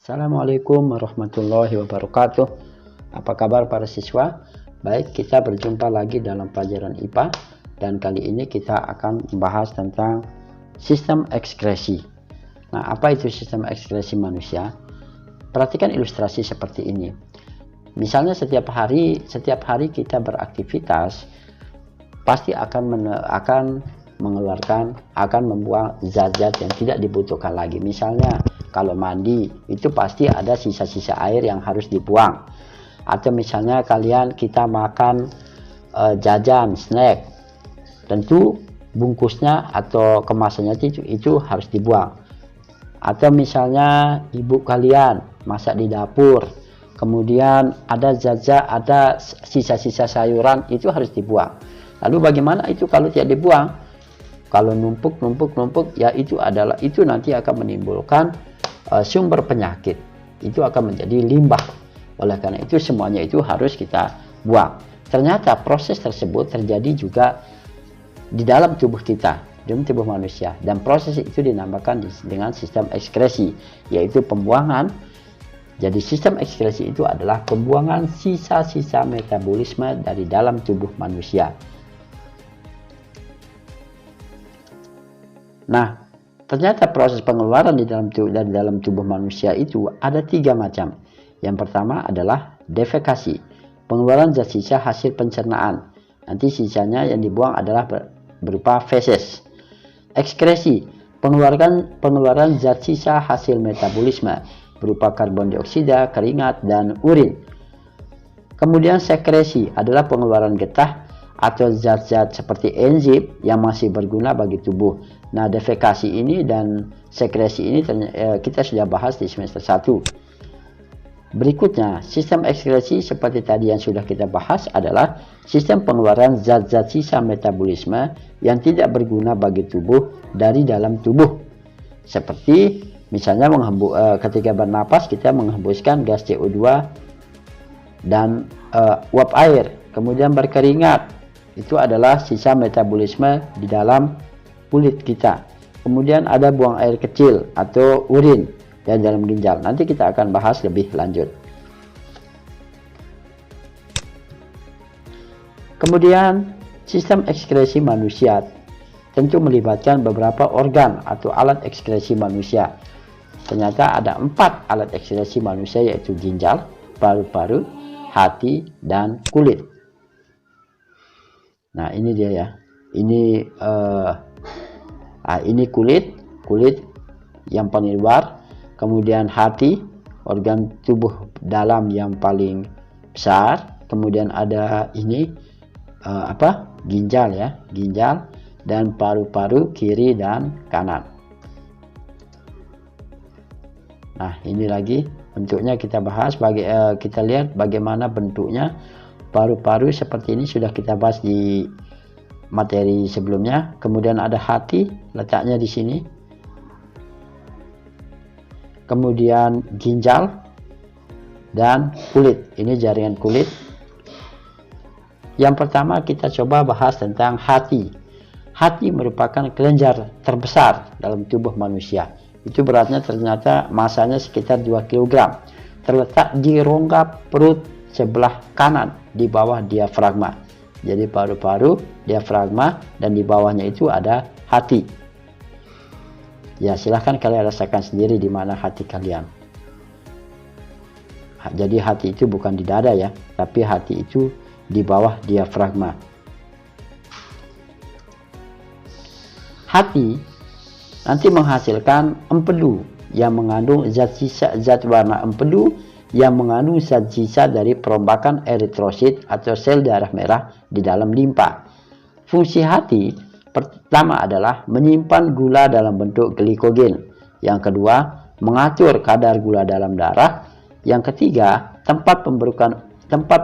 Assalamualaikum warahmatullahi wabarakatuh. Apa kabar para siswa? Baik, kita berjumpa lagi dalam pelajaran IPA dan kali ini kita akan membahas tentang sistem ekskresi. Nah, apa itu sistem ekskresi manusia? Perhatikan ilustrasi seperti ini. Misalnya setiap hari kita beraktivitas pasti akan membuang zat-zat yang tidak dibutuhkan lagi. Misalnya kalau mandi itu pasti ada sisa-sisa air yang harus dibuang, atau misalnya kita makan jajan snack, tentu bungkusnya atau kemasannya itu harus dibuang. Atau misalnya ibu kalian masak di dapur, kemudian ada zat-zat, ada sisa-sisa sayuran, itu harus dibuang. Lalu bagaimana itu kalau tidak dibuang? Kalau numpuk, ya itu nanti akan menimbulkan sumber penyakit. Itu akan menjadi limbah. Oleh karena itu semuanya itu harus kita buang. Ternyata proses tersebut terjadi juga di dalam tubuh kita, dalam tubuh manusia, dan proses itu dinamakan dengan sistem ekskresi, yaitu pembuangan. Jadi sistem ekskresi itu adalah pembuangan sisa-sisa metabolisme dari dalam tubuh manusia. Nah, ternyata proses pengeluaran dari dalam tubuh manusia itu ada 3 macam. Yang pertama adalah defekasi, pengeluaran zat sisa hasil pencernaan. Nanti sisanya yang dibuang adalah berupa feses. Ekskresi, pengeluaran zat sisa hasil metabolisme berupa karbon dioksida, keringat, dan urin. Kemudian sekresi adalah pengeluaran getah atau zat-zat seperti enzim yang masih berguna bagi tubuh. Nah, defekasi ini dan sekresi ini kita sudah bahas di semester 1. Berikutnya, sistem ekskresi seperti tadi yang sudah kita bahas adalah sistem pengeluaran zat-zat sisa metabolisme yang tidak berguna bagi tubuh dari dalam tubuh. Seperti misalnya ketika bernapas kita menghembuskan gas CO2 dan uap air, kemudian berkeringat. Itu adalah sisa metabolisme di dalam kulit kita. Kemudian ada buang air kecil atau urin dan dalam ginjal. Nanti kita akan bahas lebih lanjut. Kemudian sistem ekskresi manusia tentu melibatkan beberapa organ atau alat ekskresi manusia. Ternyata ada 4 alat ekskresi manusia, yaitu ginjal, paru-paru, hati, dan kulit. Nah, ini dia ya. Ini kulit yang paling luar, kemudian hati, organ tubuh dalam yang paling besar, kemudian ada ginjal ya, ginjal, dan paru-paru kiri dan kanan. Nah, ini lagi bentuknya kita bahas, kita lihat bagaimana bentuknya. Paru-paru seperti ini sudah kita bahas di materi sebelumnya. Kemudian ada hati, letaknya di sini. Kemudian ginjal dan kulit. Ini jaringan kulit. Yang pertama kita coba bahas tentang hati. Hati merupakan kelenjar terbesar dalam tubuh manusia. Itu beratnya ternyata masanya sekitar 2 kg. Terletak di rongga perut sebelah kanan di bawah diafragma. Jadi paru-paru, diafragma, dan di bawahnya itu ada hati. Ya, silahkan kalian rasakan sendiri di mana hati kalian. Jadi hati itu bukan di dada ya, tapi hati itu di bawah diafragma. Hati nanti menghasilkan empedu yang mengandung zat warna empedu yang mengandung zat sisa dari perombakan eritrosit atau sel darah merah di dalam limpa. Fungsi hati pertama adalah menyimpan gula dalam bentuk glikogen. Yang kedua, mengatur kadar gula dalam darah. Yang ketiga, tempat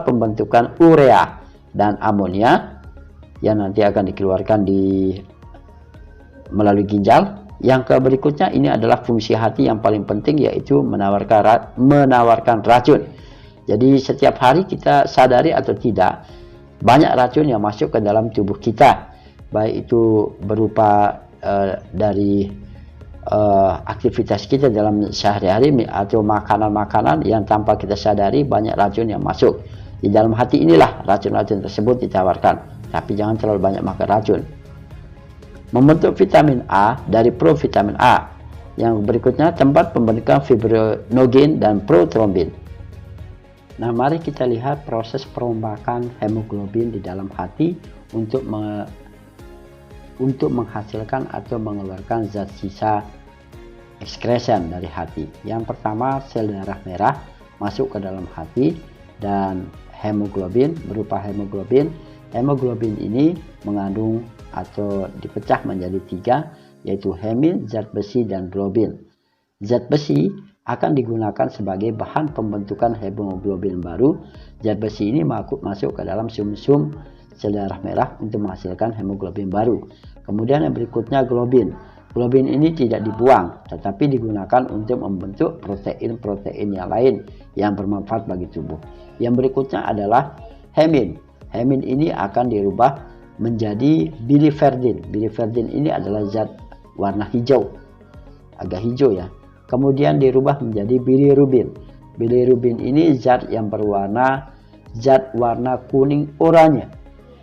pembentukan urea dan amonia yang nanti akan dikeluarkan melalui ginjal. Yang berikutnya ini adalah fungsi hati yang paling penting, yaitu menawarkan racun. Jadi setiap hari kita sadari atau tidak, banyak racun yang masuk ke dalam tubuh kita, baik itu berupa dari aktivitas kita dalam sehari-hari atau makanan-makanan yang tanpa kita sadari banyak racun yang masuk. Di dalam hati inilah racun-racun tersebut ditawarkan, tapi jangan terlalu banyak makan racun. Membentuk vitamin A dari provitamin A. Yang berikutnya tempat pembentukan fibrinogen dan protrombin. Nah, mari kita lihat proses perombakan hemoglobin di dalam hati untuk menghasilkan atau mengeluarkan zat sisa excretion dari hati. Yang pertama, sel darah merah masuk ke dalam hati dan hemoglobin berupa hemoglobin. Hemoglobin ini mengandung atau dipecah menjadi 3, yaitu hemin, zat besi, dan globin. Zat besi akan digunakan sebagai bahan pembentukan hemoglobin baru. Zat besi ini masuk ke dalam sumsum sel darah merah untuk menghasilkan hemoglobin baru. Kemudian yang berikutnya globin. Globin ini tidak dibuang, tetapi digunakan untuk membentuk protein-protein yang lain yang bermanfaat bagi tubuh. Yang berikutnya adalah hemin. Hemin ini akan dirubah menjadi biliverdin. Biliverdin ini adalah zat warna hijau, agak hijau ya. Kemudian dirubah menjadi bilirubin. Bilirubin ini zat yang zat warna kuning oranye.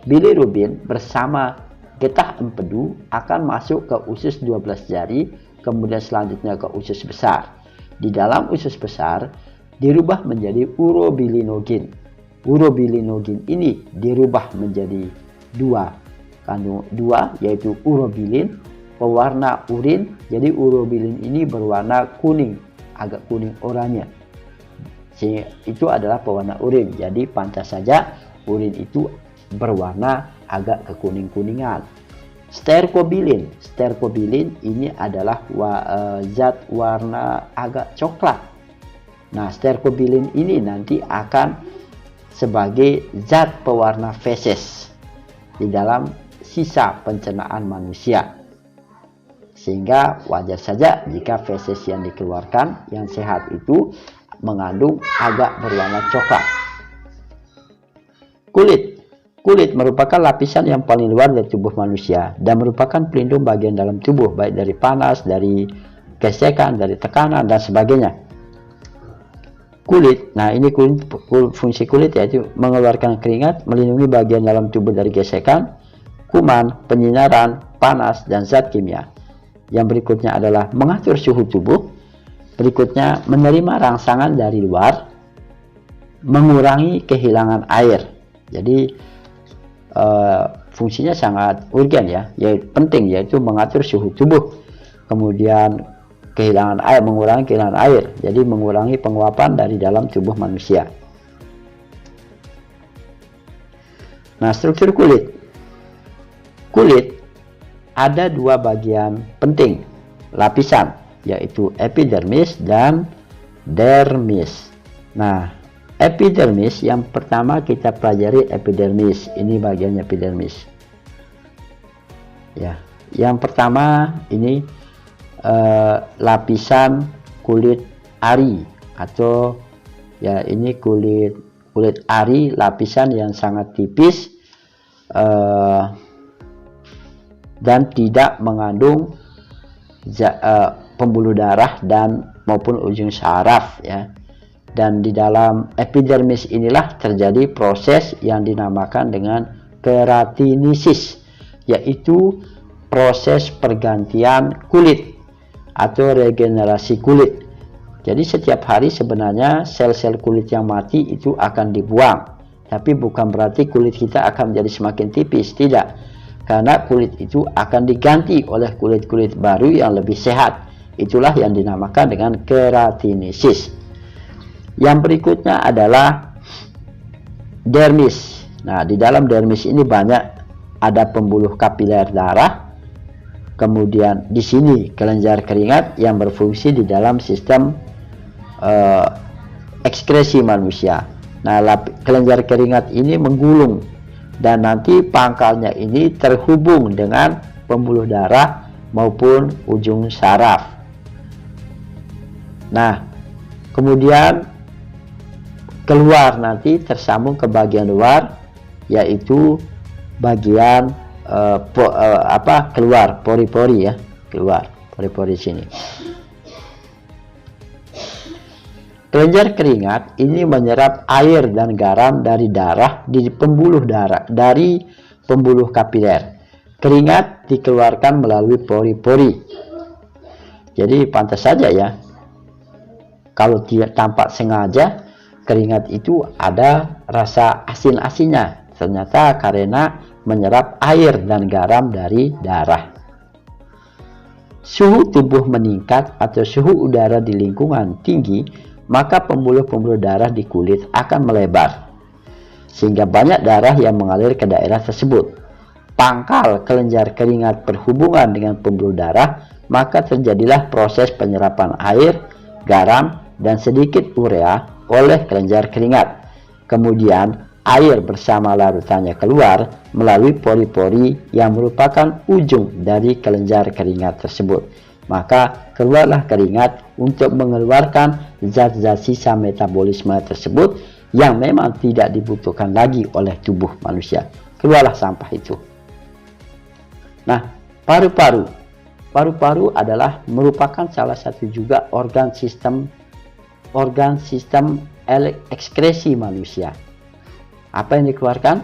Bilirubin bersama getah empedu akan masuk ke usus 12 jari, kemudian selanjutnya ke usus besar. Di dalam usus besar dirubah menjadi urobilinogen. Urobilinogen ini dirubah menjadi kandung dua, yaitu urobilin, pewarna urin. Jadi urobilin ini berwarna kuning, agak kuning oranye. Itu adalah pewarna urin. Jadi pantas saja urin itu berwarna agak kekuning-kuningan. Stercobilin. Stercobilin ini adalah zat warna agak coklat. Nah, stercobilin ini nanti akan sebagai zat pewarna feses di dalam sisa pencernaan manusia. Sehingga wajar saja jika feses yang dikeluarkan yang sehat itu mengandung agak berwarna coklat. Kulit merupakan lapisan yang paling luar dari tubuh manusia dan merupakan pelindung bagian dalam tubuh, baik dari panas, dari gesekan, dari tekanan, dan sebagainya. Kulit, nah ini fungsi kulit yaitu mengeluarkan keringat, melindungi bagian dalam tubuh dari gesekan, kuman, penyinaran, panas, dan zat kimia. Yang berikutnya adalah mengatur suhu tubuh. Berikutnya menerima rangsangan dari luar, mengurangi kehilangan air. Jadi fungsinya sangat urgen ya, yaitu penting, yaitu mengatur suhu tubuh. Kemudian kehilangan air, mengurangi kehilangan air, jadi mengurangi penguapan dari dalam tubuh manusia. Nah, struktur kulit ada dua bagian penting lapisan, yaitu epidermis dan dermis. Nah, epidermis yang pertama kita pelajari epidermis. Ini bagian epidermis. Ya, yang pertama ini lapisan kulit ari, atau ya ini kulit ari, lapisan yang sangat tipis dan tidak mengandung pembuluh darah dan maupun ujung saraf ya. Dan di dalam epidermis inilah terjadi proses yang dinamakan dengan keratinisis, yaitu proses pergantian kulit atau regenerasi kulit. Jadi setiap hari sebenarnya sel-sel kulit yang mati itu akan dibuang, tapi bukan berarti kulit kita akan menjadi semakin tipis, tidak, karena kulit itu akan diganti oleh kulit-kulit baru yang lebih sehat. Itulah yang dinamakan dengan keratinisis. Yang berikutnya adalah dermis. Nah, di dalam dermis ini banyak ada pembuluh kapiler darah. Kemudian di sini kelenjar keringat yang berfungsi di dalam sistem ekskresi manusia. Nah, kelenjar keringat ini menggulung dan nanti pangkalnya ini terhubung dengan pembuluh darah maupun ujung saraf. Nah, kemudian keluar nanti tersambung ke bagian luar, yaitu bagian keluar pori-pori ya, keluar. pori-pori sini. Kelenjar keringat ini menyerap air dan garam dari darah dari pembuluh kapiler. Keringat dikeluarkan melalui pori-pori. Jadi pantas saja ya, kalau tidak tampak sengaja, keringat itu ada rasa asin-asinnya. Ternyata karena menyerap air dan garam dari darah. Suhu tubuh meningkat atau suhu udara di lingkungan tinggi, maka pembuluh-pembuluh darah di kulit akan melebar, sehingga banyak darah yang mengalir ke daerah tersebut. Pangkal kelenjar keringat berhubungan dengan pembuluh darah, maka terjadilah proses penyerapan air, garam, dan sedikit urea oleh kelenjar keringat. Kemudian air bersama larutannya keluar melalui pori-pori yang merupakan ujung dari kelenjar keringat tersebut. Maka keluarlah keringat untuk mengeluarkan zat-zat sisa metabolisme tersebut yang memang tidak dibutuhkan lagi oleh tubuh manusia. Keluarlah sampah itu. Nah, paru-paru. Paru-paru adalah merupakan salah satu juga organ sistem ekskresi manusia. Apa yang dikeluarkan?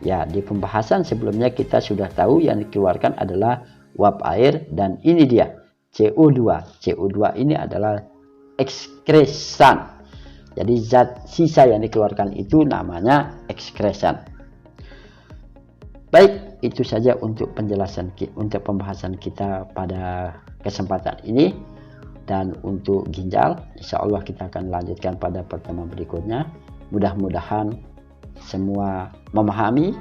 Ya, di pembahasan sebelumnya kita sudah tahu yang dikeluarkan adalah uap air, dan ini dia CO2. CO2 ini adalah ekskresan. Jadi zat sisa yang dikeluarkan itu namanya ekskresan. Baik, itu saja untuk penjelasan untuk pembahasan kita pada kesempatan ini. Dan untuk ginjal, insya Allah kita akan lanjutkan pada pertemuan berikutnya. Mudah-mudahan semua memahami.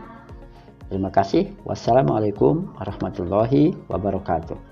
Terima kasih. Wassalamualaikum warahmatullahi wabarakatuh.